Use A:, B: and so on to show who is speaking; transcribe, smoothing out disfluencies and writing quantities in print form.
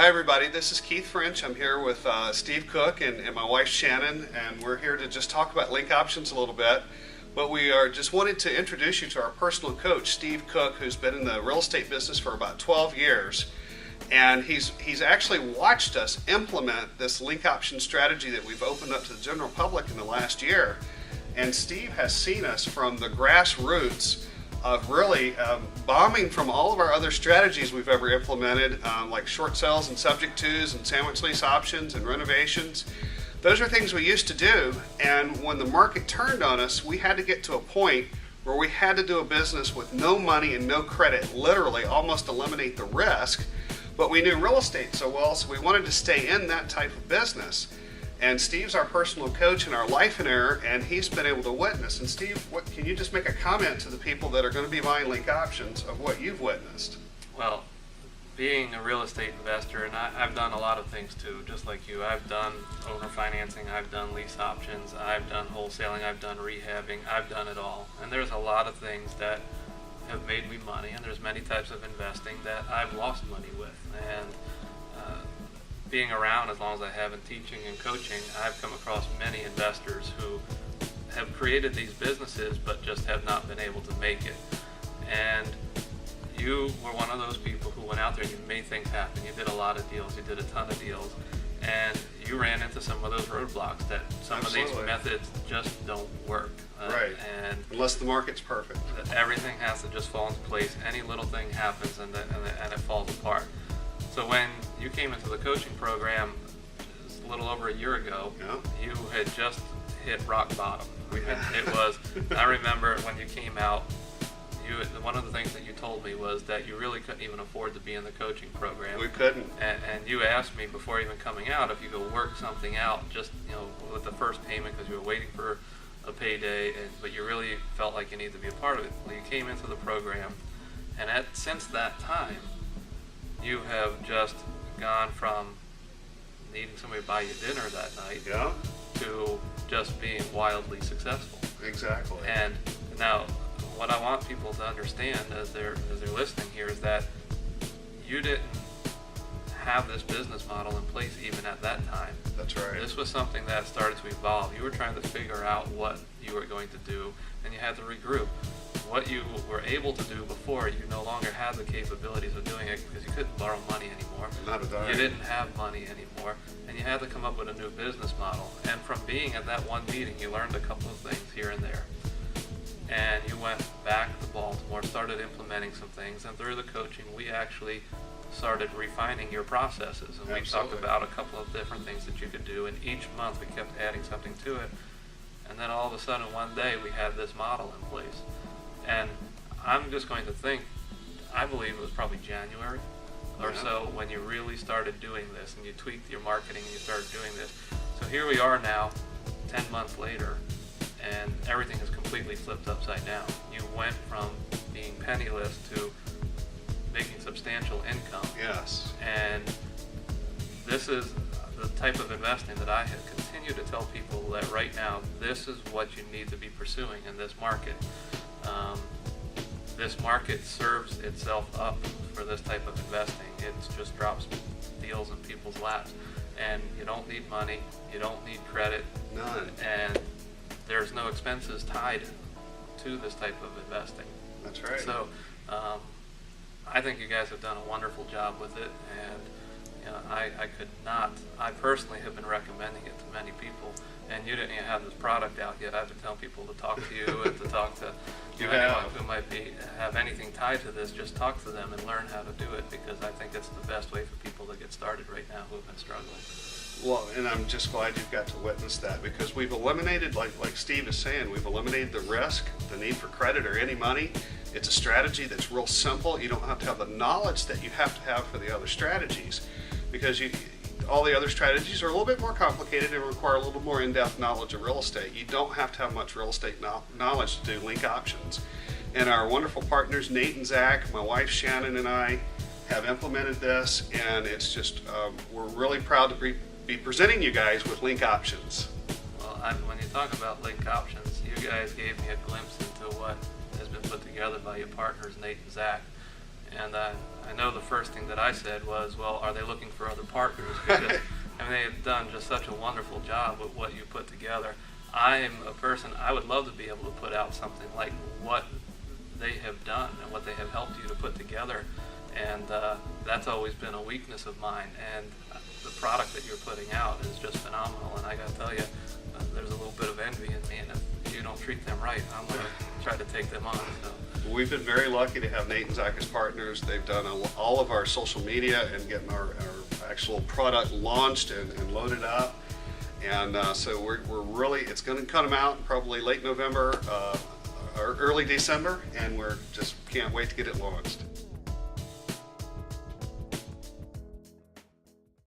A: Hi everybody, this is Keith French. I'm here with Steve Cook and my wife Shannon, and we're here to just talk about link options a little bit. But we are just wanted to introduce you to our personal coach, Steve Cook, who's been in the real estate business for about 12 years. And he's actually watched us implement this link option strategy that we've opened up to the general public in the last year. And Steve has seen us from the grassroots of really bombing from all of our other strategies we've ever implemented, like short sales and subject tos and sandwich lease options and renovations. Those are things we used to do, and when the market turned on us, we had to get to a point where we had to do a business with no money and no credit, literally almost eliminate the risk. But we knew real estate so well, so we wanted to stay in that type of business. And Steve's our personal coach in our Lifeonaire, and he's been able to witness. And Steve, can you just make a comment to the people that are going to be buying link options of what you've witnessed?
B: Well, being a real estate investor, and I've done a lot of things too, just like you. I've done owner financing, I've done lease options, I've done wholesaling, I've done rehabbing, I've done it all. And there's a lot of things that have made me money, and there's many types of investing that I've lost money with. And being around as long as I have in teaching and coaching, I've come across many investors who have created these businesses but just have not been able to make it. And you were one of those people who went out there and you made things happen. You did a lot of deals, you did a ton of deals, and you ran into some of those roadblocks that some
A: Absolutely.
B: of these methods just don't work.
A: Right.
B: And
A: unless the market's perfect.
B: everything has to just fall into place. Any little thing happens and it falls apart. So when you came into the coaching program a little over a year ago,
A: Yeah.
B: you had just hit rock bottom. It was, I remember when you came out, one of the things that you told me was that you really couldn't even afford to be in the coaching program.
A: We couldn't.
B: And you asked me before even coming out if you could work something out just, with the first payment because you were waiting for a payday, but you really felt like you needed to be a part of it. Well, you came into the program, and since that time, you have just gone from needing somebody to buy you dinner that night
A: Yeah,
B: to just being wildly successful.
A: exactly.
B: And now, what I want people to understand as they're listening here is that you didn't have this business model in place even at that time.
A: That's right.
B: This was something that started to evolve. You were trying to figure out what you were going to do, and you had to regroup. What you were able to do before, you no longer had the capabilities of doing it because you couldn't borrow money anymore.
A: Not a dime.
B: You didn't have money anymore, and you had to come up with a new business model. And from being at that one meeting, you learned a couple of things here and there. And you went back to Baltimore, started implementing some things, and through the coaching, we actually started refining your processes. And we talked
A: Absolutely.
B: about a couple of different things that you could do, and each month we kept adding something to it. And then all of a sudden, one day, we had this model in place. And I'm just going to think, I believe it was probably January or
A: Yeah.
B: so when you really started doing this and you tweaked your marketing and you started doing this. So here we are now, 10 months later, and everything has completely flipped upside down. You went from being penniless to making substantial income.
A: Yes.
B: And this is the type of investing that I have continued to tell people that right now, this is what you need to be pursuing in this market. This market serves itself up for this type of investing. It just drops deals in people's laps. And you don't need money, you don't need credit,
A: None.
B: and there's no expenses tied to this type of investing.
A: That's right.
B: So I think you guys have done a wonderful job with it, and I personally have been recommending it to many people, and you didn't even have this product out yet. I've been telling people to talk to you and to talk to anyone who might have anything tied to this. Just talk to them and learn how to do it, because I think it's the best way for people to get started right now who have been struggling.
A: Well, and I'm just glad you've got to witness that, because we've eliminated, like Steve is saying, we've eliminated the risk, the need for credit or any money. It's a strategy that's real simple. You don't have to have the knowledge that you have to have for the other strategies, because all the other strategies are a little bit more complicated and require a little more in-depth knowledge of real estate. You don't have to have much real estate knowledge to do link options. And our wonderful partners, Nate and Zach, my wife Shannon and I, have implemented this, and it's just, we're really proud to be presenting you guys with link options.
B: Well, when you talk about link options, you guys gave me a glimpse into what has been put together by your partners, Nate and Zach. And I know the first thing that I said was, well, are they looking for other partners? Because I mean, they have done just such a wonderful job with what you put together. I am a person, I would love to be able to put out something like what they have done and what they have helped you to put together. And that's always been a weakness of mine. And the product that you're putting out is just phenomenal. And I got to tell you, there's a little bit of envy in me. And if you don't treat them right, I'm going to try to take them on. So.
A: We've been very lucky to have Nate and Zach as partners. They've done all of our social media and getting our actual product launched and loaded up. And so we're really, it's going to come out probably late November or early December, and we're just can't wait to get it launched.